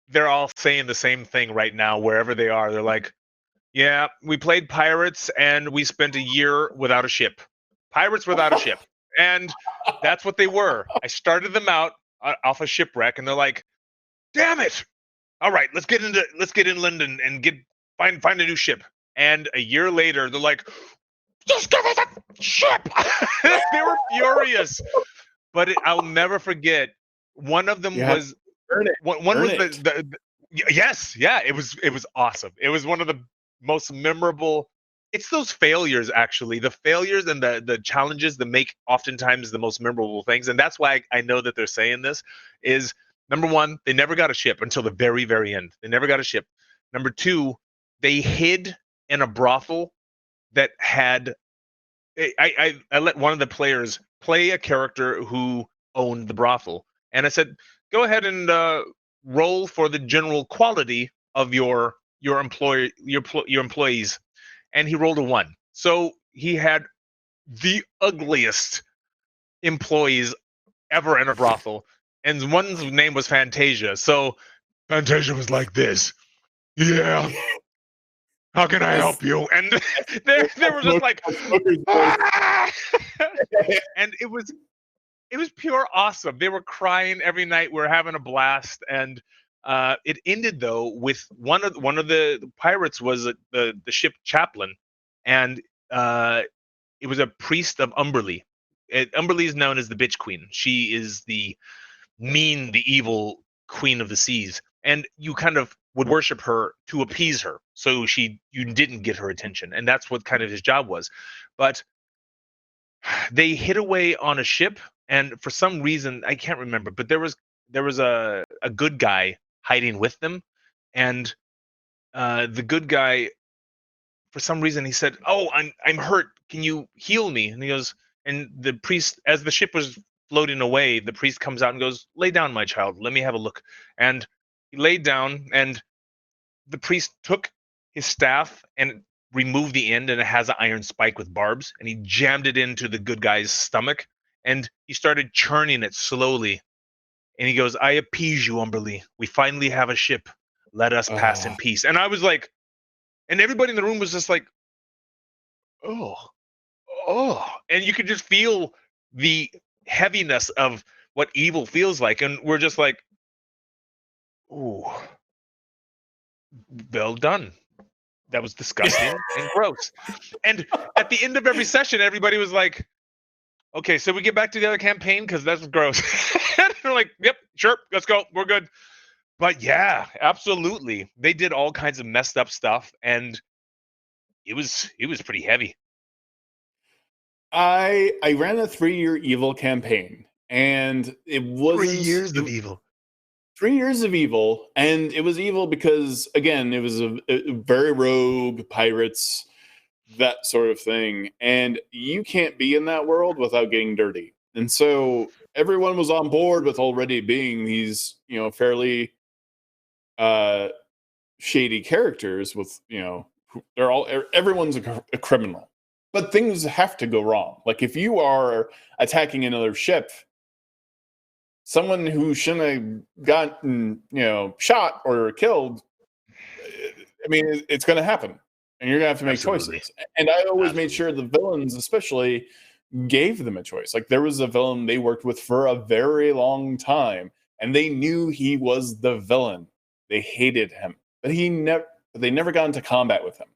they're all saying the same thing right now, wherever they are. They're like, yeah, we played pirates and we spent a year without a ship. Pirates without a ship. And that's what they were. I started them out off a shipwreck and they're like, "Damn it. All right, let's get inland and get find a new ship." And a year later, they're like, "Just give us a ship." They were furious. But I'll never forget. One of You them have to was earn it. one Earn was it. yes, yeah, it was awesome. It was one of the most memorable. It's those failures, actually, the failures and the challenges that make oftentimes the most memorable things, and that's why I know that they're saying this. Is number one, they never got a ship until the very end. They never got a ship. Number two, they hid in a brothel that had. I let one of the players play a character who owned the brothel, and I said, "Go ahead and roll for the general quality of your employees." And he rolled a one, so he had the ugliest employees ever in a brothel, and one's name was Fantasia. So Fantasia was like this, "Yeah, how can I This help you?" And they were just like, smoker's voice. "Ah!" And it was pure awesome. They were crying every night. We were having a blast, and it ended though with one of the pirates was the ship chaplain, and uh, it was a priest of Umberly. Umberly is known as the bitch queen. She is the mean, the evil queen of the seas, and you kind of would worship her to appease her, so you didn't get her attention, and that's what kind of his job was. But they hid away on a ship, and for some reason I can't remember, but there was a good guy hiding with them, and the good guy, for some reason, he said, "Oh, I'm hurt. Can you heal me?" And he goes, and the priest, as the ship was floating away, the priest comes out and goes, "Lay down, my child. Let me have a look." And he laid down, and the priest took his staff and removed the end, and it has an iron spike with barbs, and he jammed it into the good guy's stomach, and he started churning it slowly. And he goes, "I appease you, Umberly. We finally have a ship. Let us pass in Oh, peace." And I was like, And everybody in the room was just like, oh, and you could just feel the heaviness of what evil feels like. And we're just like, ooh, well done. That was disgusting and gross. And at the end of every session, everybody was like, okay, so we get back to the other campaign because that's gross. And they're like, yep, sure, let's go. We're good. But yeah, absolutely. They did all kinds of messed up stuff, and it was pretty heavy. I ran a 3-year evil campaign, and it wasn't evil. 3 years of evil, and it was evil because again, it was a very rogue pirates, that sort of thing, and you can't be in that world without getting dirty. And so everyone was on board with already being these, fairly uh shady characters with, they're all everyone's a criminal. But things have to go wrong. Like if you are attacking another ship, someone who shouldn't have gotten, shot or killed, I mean, it's going to happen, and you're going to have to make Absolutely. choices. And I always made Absolutely. sure the villains, especially, gave them a choice. Like there was a villain they worked with for a very long time, and they knew he was the villain. They hated him, but they never got into combat with him.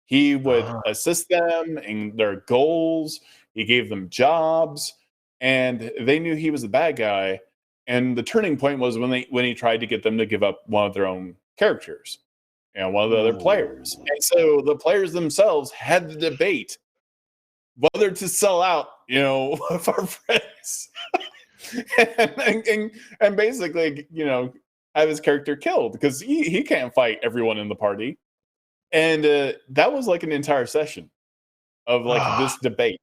He would Ah, assist them in their goals. He gave them jobs, and they knew he was the bad guy. And the turning point was when he tried to get them to give up one of their own characters, one of the other players. ooh. And so the players themselves had the debate whether to sell out, of our friends, and basically, have his character killed because he can't fight everyone in the party. And that was like an entire session of like Ah, this debate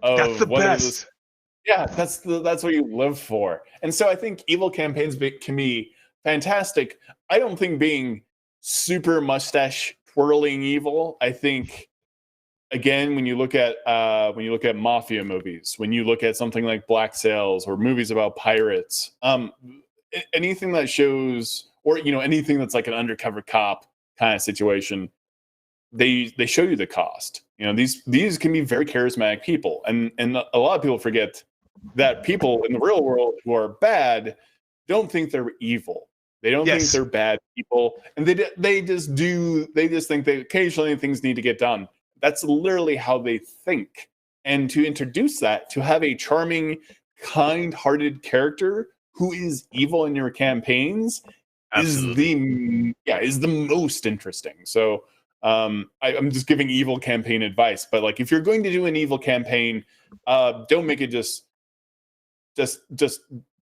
that's the of whether this, best. yeah, that's what you live for. And so I think evil campaigns can be fantastic. I don't think being super mustache twirling evil. I think again, when you look at mafia movies, when you look at something like Black Sails or movies about pirates, anything that shows, or anything that's like an undercover cop kind of situation, they show you the cost. These can be very charismatic people, and a lot of people forget that people in the real world who are bad don't think they're evil. They don't think Yes, they're bad people, and they just do. They just think that occasionally things need to get done. That's literally how they think. And to introduce that, to have a charming, kind-hearted character who is evil in your campaigns absolutely. is the most interesting. So I'm just giving evil campaign advice, but like if you're going to do an evil campaign, don't make it just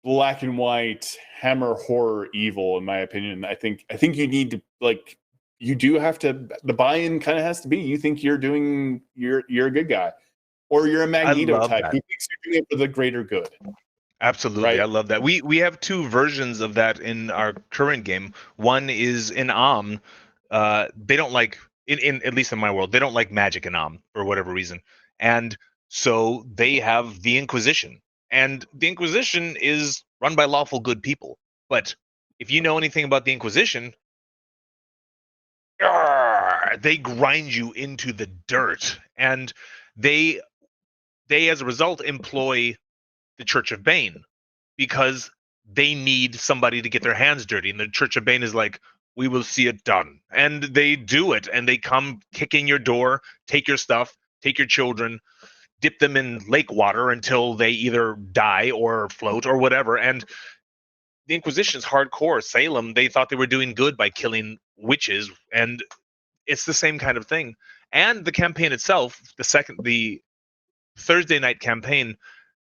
black and white hammer horror evil. In my opinion, I think you need to like you do have to the buy-in kind of has to be you think you're a good guy, or you're a I Magneto love type that. who thinks you're doing it for the greater good, Absolutely, right? I love that. We have two versions of that in our current game. One is in Am. They don't like in at least in my world, they don't like magic in Am for whatever reason, and so they have the Inquisition, and the Inquisition is run by lawful good people. But if you know anything about the Inquisition, they grind you into the dirt, and they as a result employ the Church of Bane because they need somebody to get their hands dirty. And the Church of Bane is like, we will see it done. And they do it. And they come kick in your door, take your stuff, take your children, dip them in lake water until they either die or float or whatever. And the Inquisition's hardcore. Salem, they thought they were doing good by killing witches. And it's the same kind of thing. And the campaign itself, the Thursday night campaign,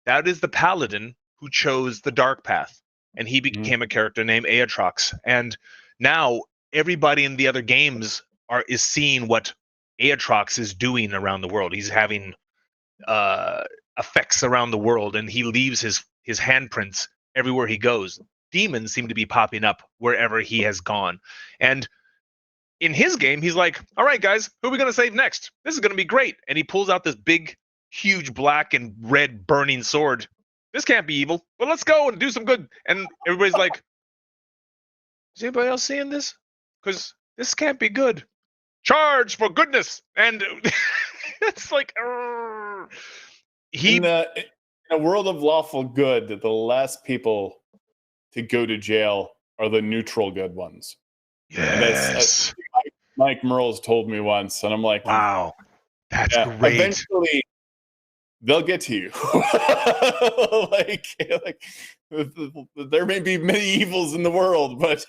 that is the paladin who chose the dark path, and he Mhm. became a character named Aetrox. And now everybody in the other games is seeing what Aetrox is doing around the world. He's having uh, effects around the world, and he leaves his handprints everywhere he goes. Demons seem to be popping up wherever he has gone, and in his game, he's like, all right, guys, who are we going to save next? This is going to be great. And he pulls out this big, huge black and red burning sword. This can't be evil, but let's go and do some good. And everybody's like, is anybody else seeing this? Because this can't be good. charge for goodness, and it's like In a world of lawful good, the last people to go to jail are the neutral good ones. And that's yes, Mike Merles told me once, and I'm like, wow, that's yeah, great. eventually they'll get to you. like there may be many evils in the world, but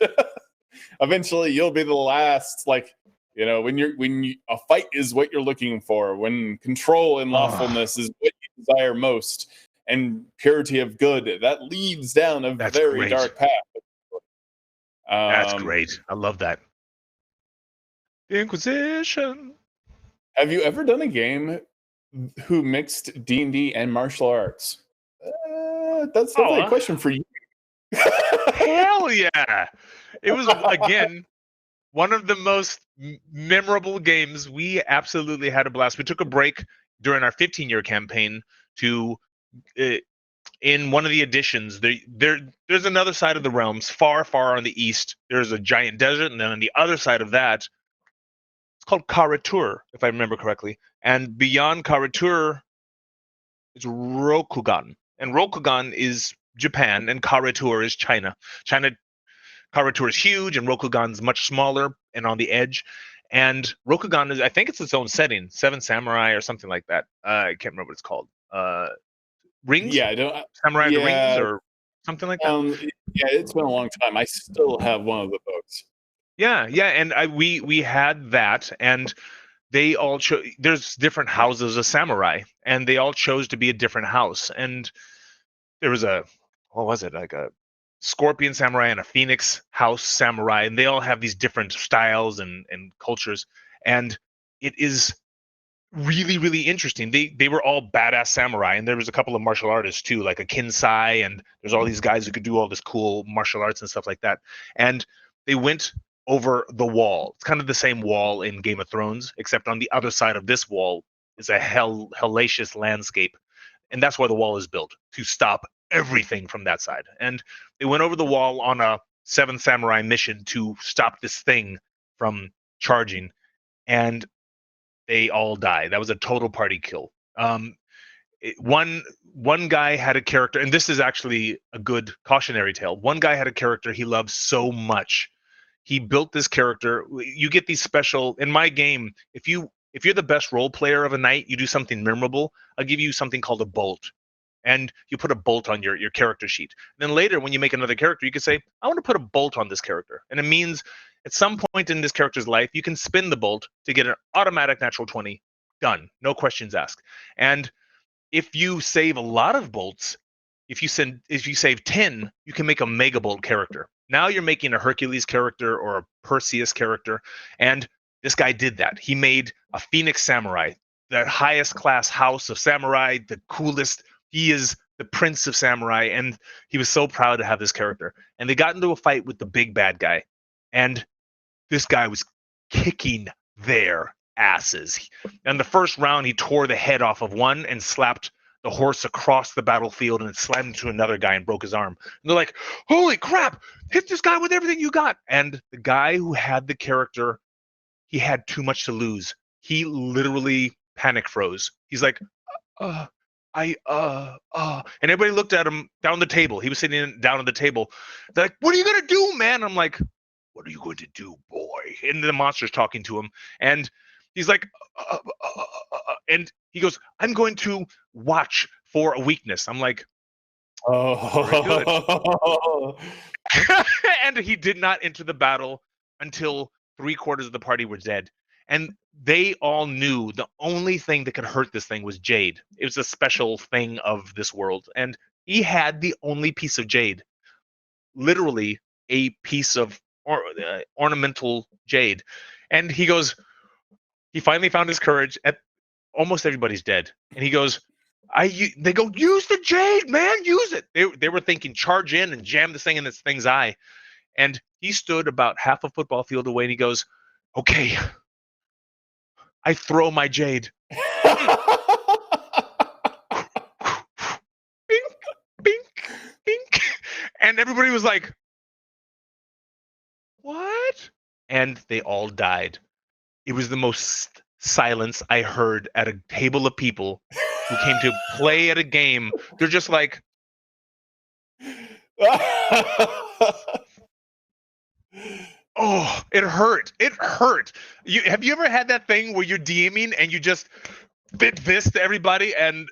eventually you'll be the last. Like, when a fight is what you're looking for, when control and Oh, lawfulness is what you desire most, and purity of good, that leads down a that's very great. dark path. That's Um, great. I love that. The Inquisition. have you ever done a game who mixed D&D and martial arts? That's definitely a Oh, question for you. hell yeah! It was again one of the most memorable games. We absolutely had a blast. We took a break during our 15-year campaign to uh, in one of the editions. There's another side of the realms, far on the east. There's a giant desert, and then on the other side of that, it's called Karatur, if I remember correctly. And beyond Karatur, it's Rokugan, and Rokugan is Japan, and Karatur is China. China Karatur is huge, and Rokugan's much smaller and on the edge. And Rokugan is, I think it's its own setting, Seven Samurai or something like that. I can't remember what it's called. Rings, Yeah, I don't. Samurai of the Rings, Yeah, or something like that. yeah. It's been a long time. I still have one of the books. Yeah, yeah. And we had that, and they all there's different houses of samurai, and they all chose to be a different house. And there was a, what was it, like a scorpion samurai and a phoenix house samurai, and they all have these different styles and cultures. And it is really interesting. They were all badass samurai, and there was a couple of martial artists too, like a kinsai, and there's all these guys who could do all this cool martial arts and stuff like that. And they went over the wall. It's kind of the same wall in Game of Thrones, except on the other side of this wall is a hellacious landscape, and that's why the wall is built, to stop everything from that side. And they went over the wall on a Seventh Samurai mission to stop this thing from charging, and they all die. That was a total party kill. One guy had a character, and this is actually a good cautionary tale. One guy had a character he loved so much. He built this character. You get these special in my game. If you're the best role player of a night, you do something memorable. I'll give you something called a bolt, and you put a bolt on your character sheet. And then later, when you make another character, you can say, I want to put a bolt on this character. And it means at some point in this character's life, you can spin the bolt to get an automatic natural 20. Done. No questions asked. And if you save a lot of bolts, if you save 10, you can make a mega bolt character. Now you're making a Hercules character or a Perseus character. And this guy did that. He made a Phoenix Samurai, the highest class house of samurai, the coolest. He is the prince of samurai, and he was so proud to have this character. And they got into a fight with the big bad guy, and this guy was kicking their asses. In the first round, he tore the head off of one and slapped the horse across the battlefield, and it slammed into another guy and broke his arm. And they're like, holy crap, hit this guy with everything you got. And the guy who had the character, he had too much to lose. He literally panic froze. He's like, uh, and everybody looked at him down the table. He was sitting down at the table. They're like, what are you going to do, man? I'm like, what are you going to do, boy? And the monster's talking to him. And he's like, and he goes, I'm going to watch for a weakness. I'm like, very good. Oh, And he did not enter the battle until 3/4 of the party were dead. And they all knew the only thing that could hurt this thing was jade. It was a special thing of this world. And he had the only piece of jade, literally a piece of ornamental jade. And he goes, he finally found his courage. At almost everybody's dead. And he goes, they go, use the jade, man, use it. They were thinking charge in and jam this thing in this thing's eye. And he stood about half a football field away, and he goes, okay, I throw my jade. Bink, bink, bink. And everybody was like, what? And they all died. It was the most silence I heard at a table of people who came to play at a game. They're just like, oh, it hurt. It hurt. Have you ever had that thing where you're DMing and you just bit this to everybody and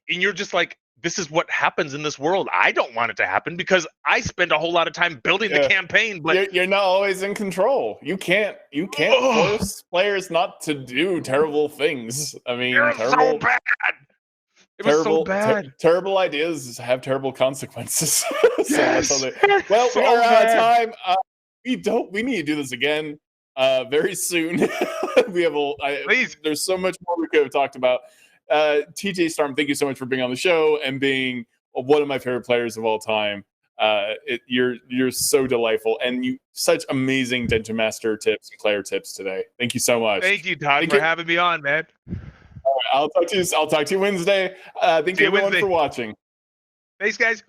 you're just like, this is what happens in this world. I don't want it to happen because I spend a whole lot of time building the campaign, but you're not always in control. You can't force players not to do terrible things. I mean, so bad. It was so bad. Terrible ideas have terrible consequences. Yes. Well, we are out of time. We need to do this again very soon. Please. There's so much more we could have talked about. TJ Storm, thank you so much for being on the show and being one of my favorite players of all time. You're so delightful, and you such amazing Dungeon Master tips and player tips today. Thank you so much. Thank you, Todd, for having me on, man. All right, I'll talk to you Wednesday. Thank you everyone for watching. Thanks, guys.